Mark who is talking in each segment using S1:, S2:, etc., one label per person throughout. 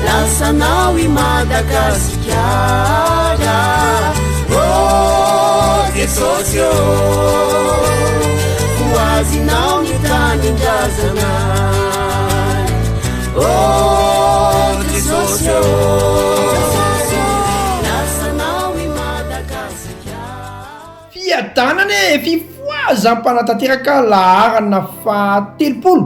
S1: lasanao i Madagasikara oh Jesosy hoazinao ny tanindrazanay oh Jesosy lasanao i Madagasikara.
S2: Fiadanana fifoazam-panatanteraka laharana fahatelopolo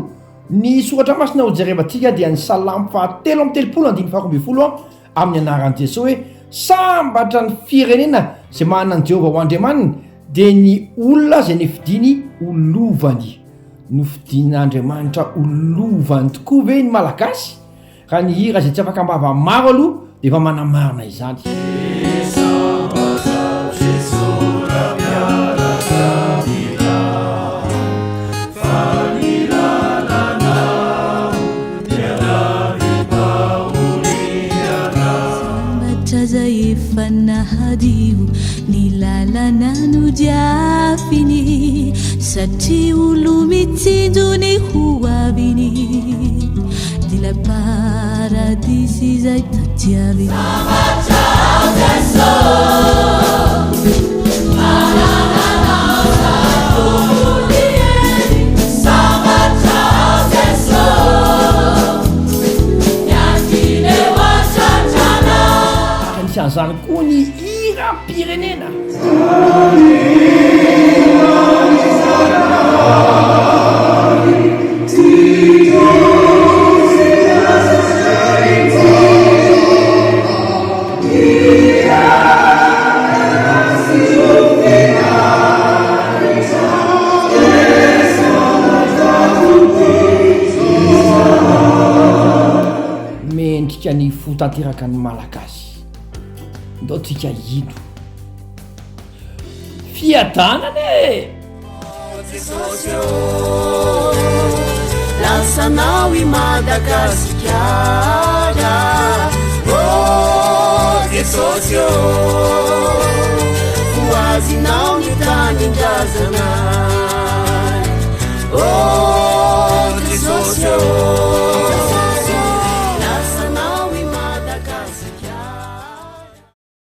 S2: ny soratra masina ho jerevantsika dia ny salamo fahatelo amby telopolo andiny faharoambifolo amin'ny anaran'i Jesosy hoe sambatra ny firenena zay manana ny Jehovah ho Andriamaniny dia ny olona zay nifidiny olovany nofidin'Andriamanitra olovany tokoa ve ny malagasy raha ny hira zay tsy afaka ambava maro aloha dia efa manamarina izany.
S3: Fanahadio ni lalana no diafiny satria olo mitsinjo ny hoaviny dila paradisy izay tadiaviny.
S2: Zany koa ny hiram-pirenena mendrika ny fotanteraka ny malagasy ndao tsika ino fiadanana
S1: Jesosy lasanao i Madagasikara